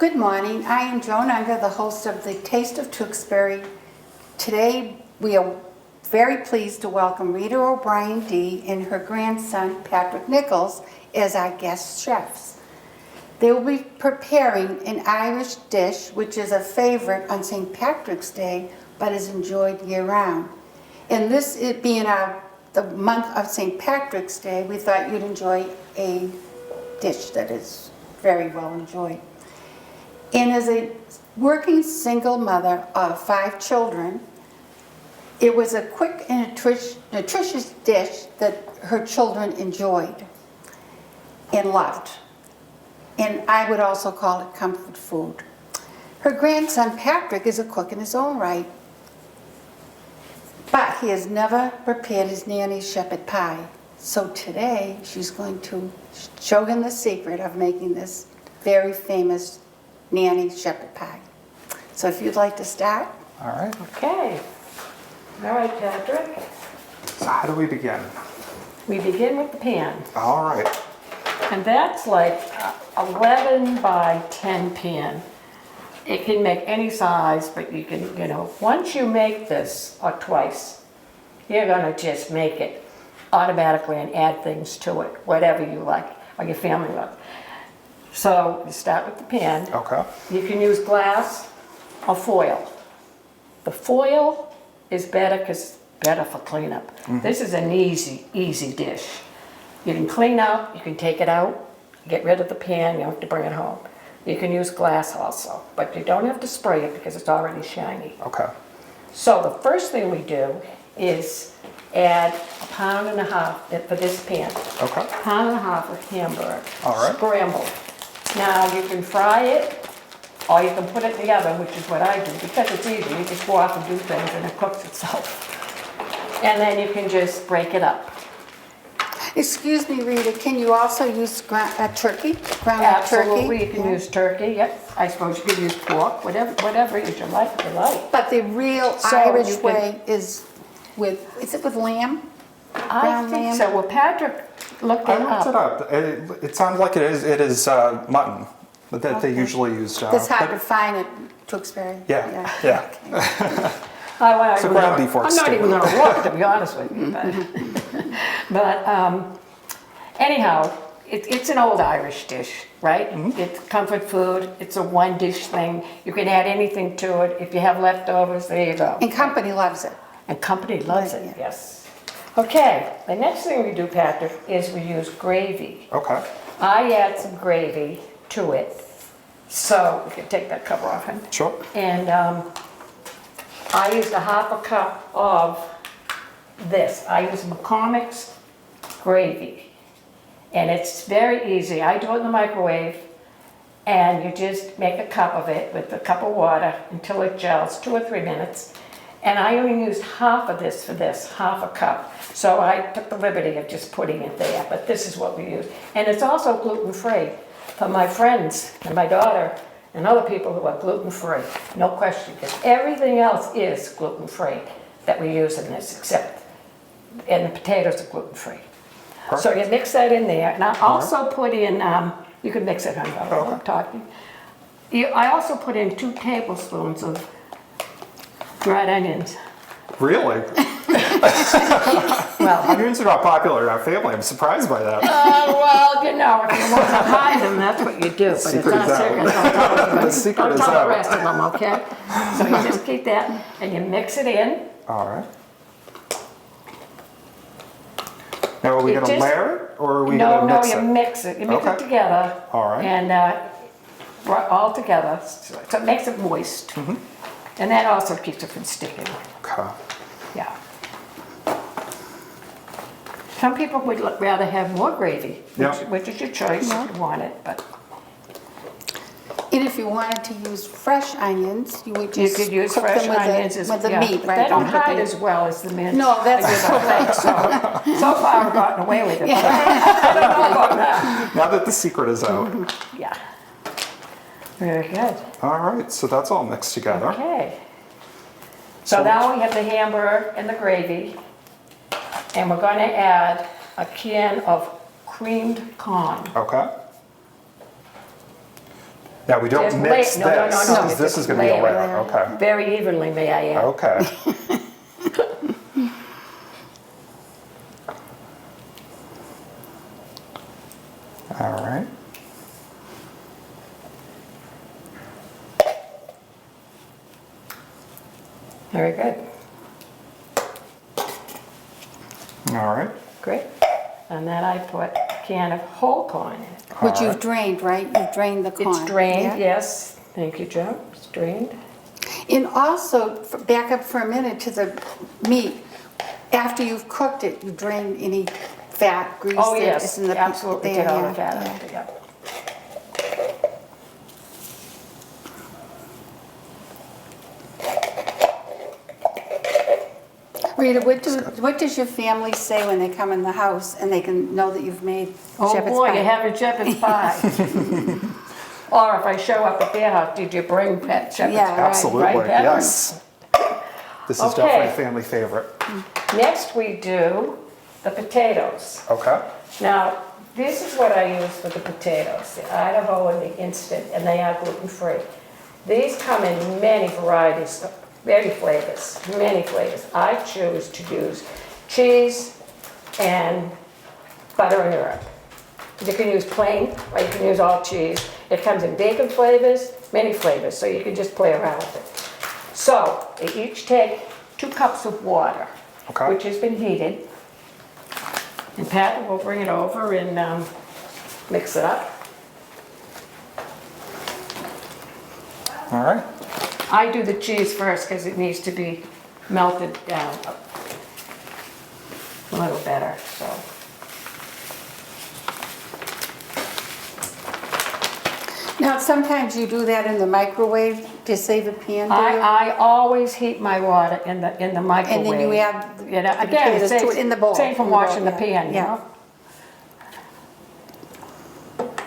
Good morning. I am Joan Unger, the host of the Taste of Tewksbury. Today, we are very pleased to welcome Rita O'Brien D. and her grandson, Patrick Nichols, as our guest chefs. They will be preparing an Irish dish, which is a favorite on St. Patrick's Day, but is enjoyed year-round. And this, it being the month of St. Patrick's Day, we thought you'd enjoy a dish that is very well enjoyed. And as a working single mother of 5 children, it was a quick and nutritious dish that her children enjoyed and loved. And I would also call it comfort food. Her grandson, Patrick, is a cook in his own right, but he has never prepared his nanny's shepherd pie. So today, she's going to show him the secret of making this very famous nanny shepherd pie. So if you'd like to start. All right. Okay. All right, Patrick. So how do we begin? We begin with the pan. All right. And that's like 11 by 10 pan. It can make any size, but you can, once you make this, or twice, you're gonna just make it automatically and add things to it, whatever you like, or your family likes. So you start with the pan. Okay. You can use glass or foil. The foil is better because it's better for cleanup. This is an easy dish. You can clean up, you can take it out, get rid of the pan, you don't have to bring it home. You can use glass also, but you don't have to spray it because it's already shiny. Okay. So the first thing we do is add 1.5 pounds for this pan. Okay. 1.5 pounds of hamburger. All right. Scrambled. Now you can fry it, or you can put it in the oven, which is what I do, because it's easy. You just go off and do things and it cooks itself. And then you can just break it up. Excuse me, Rita, can you also use turkey? Ground Absolutely, turkey? you can use turkey, yep. I suppose you could use pork, whatever it is you like. But the real So Irish you can- way is it with lamb? I Ground think lamb? so. Well, Patrick looked it I looked it up. up. It sounds like it is mutton that they usually use. It's hard to but- find at Tewksbury. Yeah. Okay. It's a ground beef or I'm not steak. even going to look, to be honest with you. But anyhow, it's an old Irish dish, right? It's comfort food. It's a one-dish thing. You can add anything to it. If you have leftovers, there you go. And company loves it. And company loves it, Yeah. yes. Okay, the next thing we do, Patrick, is we use gravy. Okay. I add some gravy to it. So we can take that cover off him. Sure. And I used 1/2 cup of this. I use McCormick's gravy. And it's very easy. I do it in the microwave, and you just make a cup of it with a cup of water until it gels, 2 or 3 minutes. And I only used half of this for this, 1/2 cup. So I took the liberty of just putting it there, but this is what we use. And it's also gluten-free for my friends and my daughter and other people who are gluten-free, no question, because everything else is gluten-free that we use in this, and the potatoes are gluten-free. So you mix that in there, and I also put in, you can mix it, honey, while I'm talking. I also put in 2 tablespoons of dried onions. Really? Well, Onions are not popular in our family. I'm surprised by that. well, if you want to hide them, that's what you do, but it's Secret not is out. secret. Don't tell anybody. The secret Don't is tell out. the rest of them, okay? So you just keep that, and you mix it in. All right. Now, are we It going to just- layer it, or are we going to mix No, it? you mix it. You mix it Okay. together. All right. And all together, so it makes it moist. Mm-hmm. And that also keeps it from sticking. Okay. Yeah. Some people would rather have more gravy, Yeah. which is your choice if you want it, but And if you wanted to use fresh onions, you would you just could use cook fresh them with onions with the yeah, meat, but right? they don't With the- hide as well as the mint. No, that's correct. So far I've gotten away with it, but I don't know about that. Now that the secret is out. Yeah. Very good. All right, so that's all mixed together. Okay. So now we have the hamburger and the gravy, and we're going to add a can of creamed corn. Okay. Now, we don't Just mix lay- no, no, no, this, no, 'cause it's this just is gonna be a layer it. layer, okay. Very evenly, may I add. Okay. All right. Very good. All right. Great. And then I put a can of whole corn in it. Which All you've right. drained, right? You've drained the corn. It's drained, yeah? yes. Thank you, Joe. It's drained. And also, back up for a minute to the meat. After you've cooked it, you drain any fat, grease Oh, that yes, is in the absolutely. there, Get all yeah, the fat yeah. out, yeah. Rita, what does your family say when they come in the house and they can know that you've made Oh shepherd's boy, pie? you're having shepherd's pie. Or if I show up at their house, did you bring pet shepherd's Yeah, pie? right. Absolutely, Right, Pepper? yes. This is Okay. definitely a family favorite. Next we do the potatoes. Okay. Now, this is what I use for the potatoes, the Idaho and the instant, and they are gluten-free. These come in many varieties, many flavors, many flavors. I choose to use cheese and butter and herb. You can use plain, or you can use all cheese. It comes in bacon flavors, many flavors, so you can just play around with it. So, they each take 2 cups of water, Okay. which has been heated. And Pat will bring it over and mix it up. All right. I do the cheese first because it needs to be melted down a little better, so. Now, sometimes you do that in the microwave to save a pan, do you? I always heat my water in the microwave. And then you add the You know, again, potatoes to it in the bowl. Same from in the bowl, washing the yeah, pan, you yeah. know?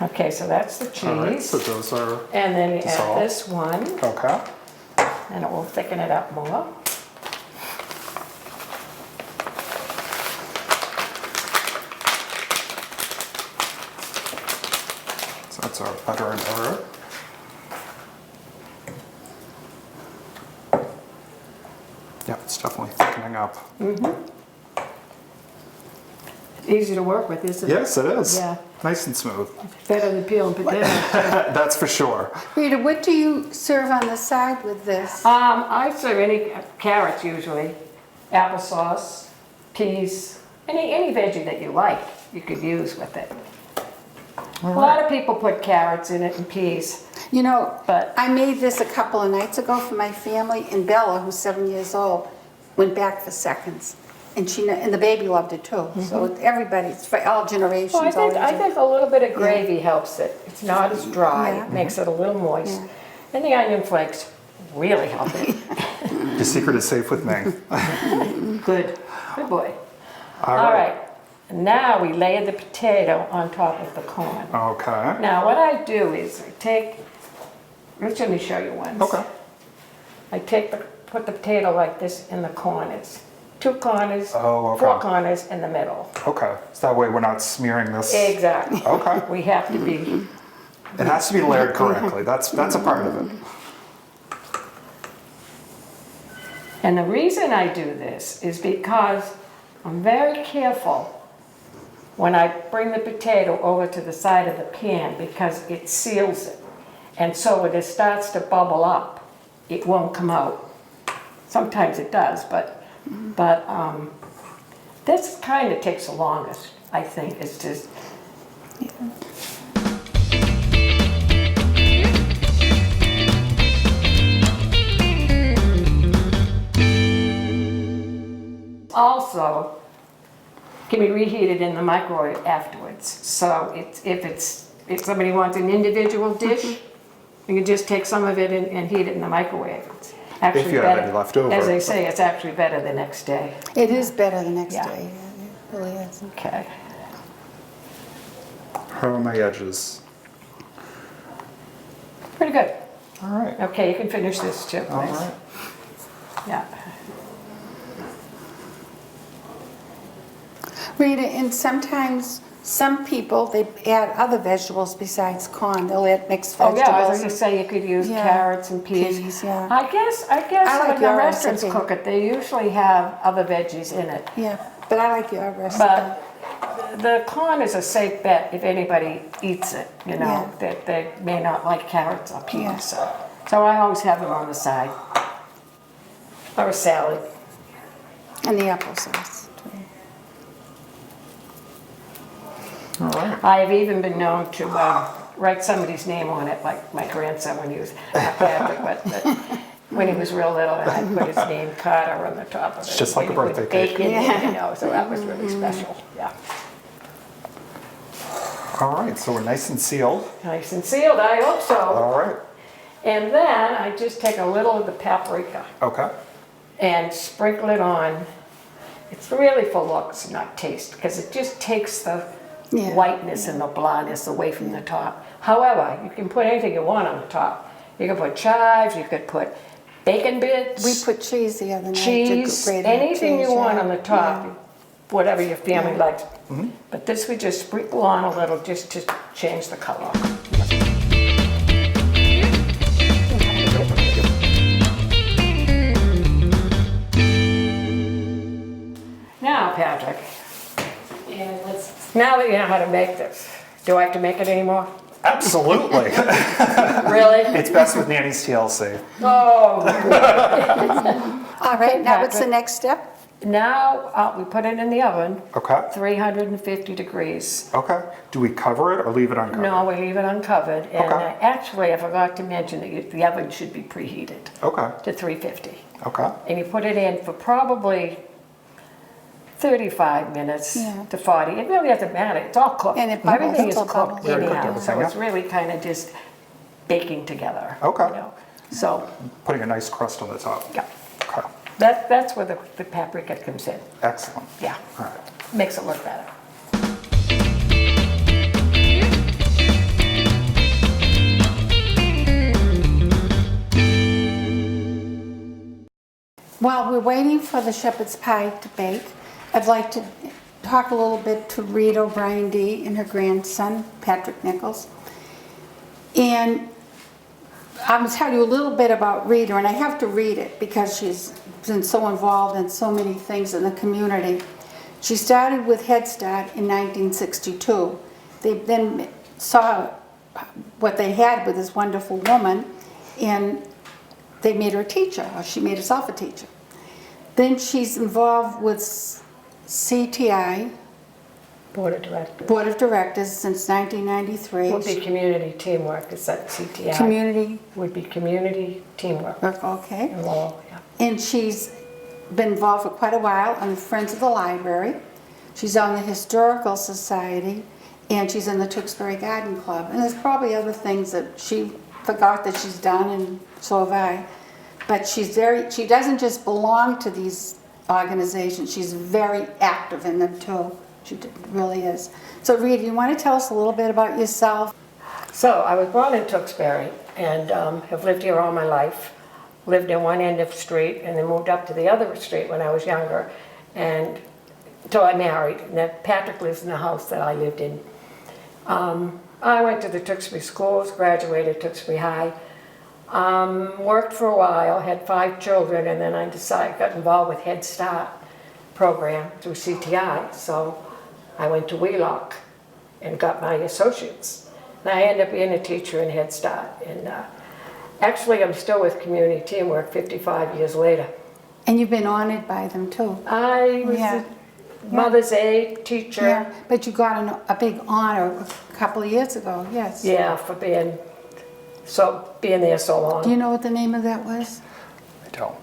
Okay, so that's the All right, so cheese. those are, And then you dissolved. add this one, okay. and it will thicken it up more. So that's our butter and herb. Yeah, it's definitely thickening up. Easy to work with, isn't it? Yes, it is. Yeah. Nice and smooth. Better than peeling potatoes. That's for sure. Rita, what do you serve on the side with this? I serve any carrots usually, applesauce, peas, any veggie that you like, you could use with it. A lot of people put carrots in it and peas. You know, But- I made this a couple of nights ago for my family, and Bella, who's 7 years old, went back for seconds. And and the baby loved it too. So everybody, it's for all generations. Well, all I ages. think a little bit of gravy helps it. It's not as dry, Yeah. it makes it a little moist. Yeah. And the onion flakes really help it. Your secret is safe with me. Good, good boy. All All right. right, now we lay the potato on top of the corn. Okay. Now, what I do is I take, let me show you one. Okay. I put the potato like this in the corners. 2 corners, Oh, okay. 4 corners in the middle. Okay. So that way we're not smearing this. Exactly. Okay. We have to be, It has to be layered correctly. That's a part of it. and the reason I do this is because I'm very careful when I bring the potato over to the side of the pan because it seals it. And so when it starts to bubble up, it won't come out. Sometimes it does, but this kind of takes the longest, I think. It's just, also can be reheated in the microwave afterwards. So if somebody wants an individual dish, you can just take some of it and heat it in the microwave. It's actually you have better. any left over. As they say, it's actually better the next day. It is better the next Yeah. day. Yeah, it really is. Okay. How are my edges? Pretty good. All right. Okay, you can finish this too, All please. right. Yeah. Rita, and sometimes some people, they add other vegetables besides corn. They'll add mixed Oh, yeah, I was vegetables. gonna say you could use Yeah, carrots and peas. peas, yeah. I guess I like when the your restaurants recipe. cook it, they usually have other veggies in it. Yeah, but I like your recipe. But the corn is a safe bet if anybody eats it, you know, Yeah. that they may not like carrots or peas. Yeah. So I always have them on the side. Or a salad. And the applesauce. All right. I've even been known to write somebody's name on it, like my grandson when he was not Catholic, but when he was real little, and I put his name Carter on the top of it. It's just like a With birthday cake. bacon, Yeah. you know, so that was really special. Yeah, All right, so we're nice and sealed. nice and sealed. I hope so. All right. And then I just take a little of the paprika Okay. and sprinkle it on. It's really for looks, not taste, because it just takes the Yeah. whiteness and the blondness away from the top. However, you can put anything you want on the top. You can put chives, you could put bacon bits, We put cheese the other night. to cheese, grate anything cheese, you want yeah. on the top, whatever your family Yeah. likes. But this we just sprinkle on a little just to change the color. Now, Patrick, now that you know how to make this, do I have to make it anymore? Absolutely. Really? It's best with Nanny's TLC. Oh, All right, now what's the Patrick. next step? now we put it in the oven, Okay. 350 degrees. Okay. Do we cover it or leave it uncovered? No, we leave it uncovered. And Okay. actually, I forgot to mention that the oven should be preheated Okay. to 350. Okay. And you put it in for probably 35 minutes Yeah. to 40. It really doesn't matter. It's all cooked. And it bubbles, Everything is still cooked bubbles. Very cooked, anyhow. everything, So it's yeah. really kind of just baking together. Okay. You know? So Putting a nice crust on the top. yeah, Okay. that's where the paprika comes in. Excellent. Yeah, All right. makes it look better. While we're waiting for the shepherd's pie to bake, I'd like to talk a little bit to Rita O'Brien D. and her grandson, Patrick Nichols. And I'm going to tell you a little bit about Rita, and I have to read it because she's been so involved in so many things in the community. She started with Head Start in 1962. They then saw what they had with this wonderful woman, and they made her a teacher, or she made herself a teacher. Then she's involved with CTI, Board of Directors. Board of Directors, since 1993. Would be community teamwork, is that CTI? Community Would be community teamwork. work, okay. And law, yeah. And she's been involved for quite a while on the Friends of the Library. She's on the Historical Society, and she's in the Tewksbury Garden Club. And there's probably other things that she forgot that she's done, and so have I. But she doesn't just belong to these organizations, she's very active in them too. She really is. So Rita, you want to tell us a little bit about yourself? So I was born in Tewksbury and have lived here all my life. Lived in one end of the street and then moved up to the other street when I was younger, and until I married. And then Patrick lives in the house that I lived in. I went to the Tewksbury schools, graduated Tewksbury High, worked for a while, had 5 children, and then I got involved with Head Start program through CTI. So I went to Wheelock and got my associates. And I ended up being a teacher in Head Start. And actually, I'm still with Community Teamwork 55 years later. And you've been honored by them too. I was Yeah. a Mother's Aid teacher. Yeah, but you got a big honor a couple of years ago, yes. Yeah, for being there so long. Do you know what the name of that was? I don't.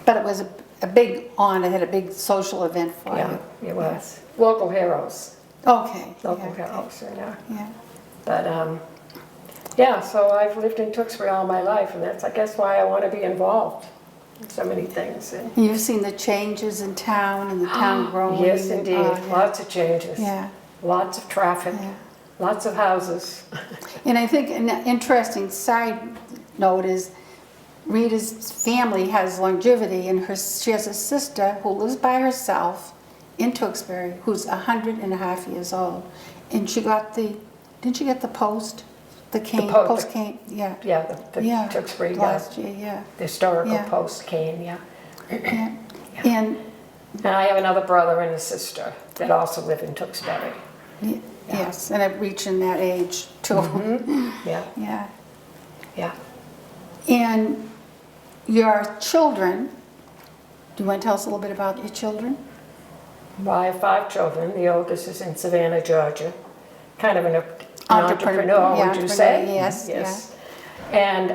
But it was a big honor, had a big social event for Yeah, you. it was. Local heroes. Okay. Local yeah, heroes, you know. Yeah. But yeah, so I've lived in Tewksbury all my life, and that's, I guess, why I want to be involved in so many things. And And you've seen the changes in town and the town growing. yes, and, indeed, yeah. lots of changes. Yeah. Lots of traffic, Yeah. lots of houses. And I think an interesting side note is Rita's family has longevity, and she has a sister who lives by herself in Tewksbury who's 100 years old. And she got didn't she get the post? The cane, post cane, yeah. Yeah, the Yeah, Tewksbury, last year, yeah. the historical Yeah. post cane, yeah. Yeah. And, And I have another brother and a sister that also live in Tewksbury. yes, and I'm reaching that age too. Yeah, Yeah. yeah. And your children, do you want to tell us a little bit about your children? Well, I have 5 children. The oldest is in Savannah, Georgia. Kind of an entrepreneur, yeah, would you say? entrepreneur, yes, Yes. And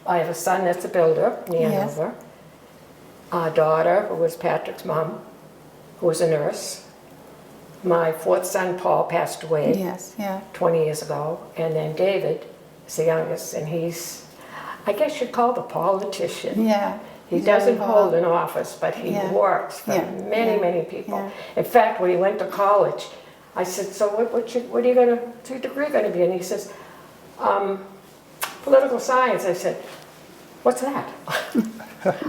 I have a son that's a builder in Yes. Hanover. A daughter who was Patrick's mom, who was a nurse. My 4th son, Paul, passed away Yes, yeah. 20 years ago. And then David is the youngest, and he's, I guess you'd call the politician. Yeah. He He's very doesn't hold involved. an office, but he Yeah. works for Yeah. many, Yeah. many people. Yeah. In fact, when he went to college, I said, so what are you gonna, what's your degree gonna be? And he says, political science. I said, what's that?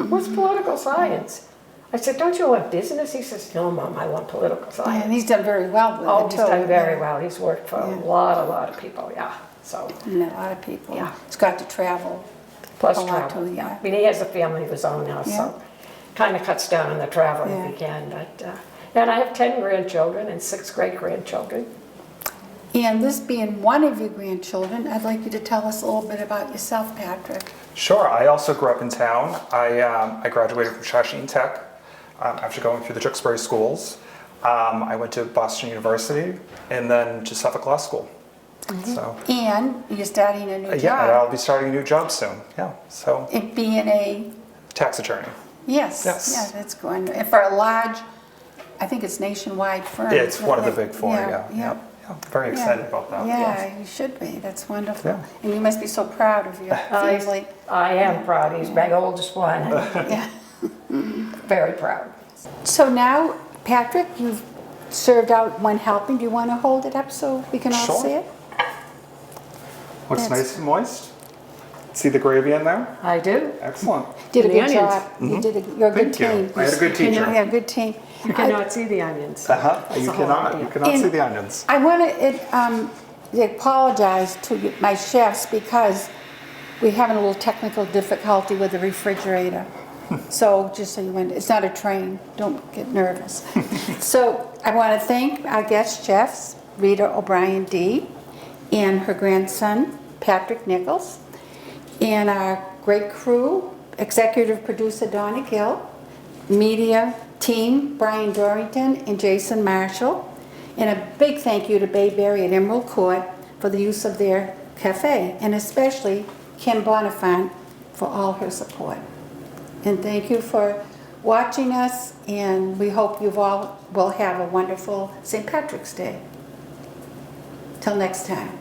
What's political science? I said, don't you want business? He says, no, Mom, I want political Yeah, science. and he's done very well with Oh, it he's too. done very Yeah. well. He's worked for Yeah. a lot of people, yeah. So, And a lot of people. Yeah. He's got to travel. plus A lot travel, too, yeah. yeah. I mean, he has a family of his own now, Yeah. so kind of cuts down on the travel Yeah. if he can. But, and I have 10 grandchildren and 6 great-grandchildren. And this being one of your grandchildren, I'd like you to tell us a little bit about yourself, Patrick. Sure. I also grew up in town. I graduated from Shawsheen Tech after going through the Tewksbury schools. I went to Boston University and then to Suffolk Law School. So And you're starting a new yeah, and job. I'll be starting a new job soon. Yeah. So It being a, tax attorney. yes, Yes. yeah, that's going, and for a large, I think it's nationwide firm. It's one of the big 4. Yeah. Yeah. Yeah. Very excited about that. Yeah, you should be. That's wonderful. Yeah. And you must be so proud of your family. I am proud. He's my oldest one. Yeah. Very proud. So now, Patrick, you've served out one helping. Do you want to hold it up so we can all Sure. see it? Looks That's- nice and moist. See the gravy in there? I do. Excellent. Did a And the good onions. job. You did you're a good Thank you. team. I had a good teacher. Yeah, good team. You cannot see the onions. Uh-huh. That's You the whole cannot. idea. You cannot And- see the onions. I want to apologize to my chefs because we're having a little technical difficulty with the refrigerator. So just so you know, it's not a train. Don't get nervous. So I want to thank our guest chefs, Rita O'Brien D. and her grandson, Patrick Nichols, and our great crew, executive producer Donna Gill, media team Brian Dorrington and Jason Marshall, and a big thank you to Bayberry at Emerald Court for the use of their cafe, and especially Kim Bonifant for all her support. And thank you for watching us, and we hope you all will have a wonderful St. Patrick's Day. Till next time.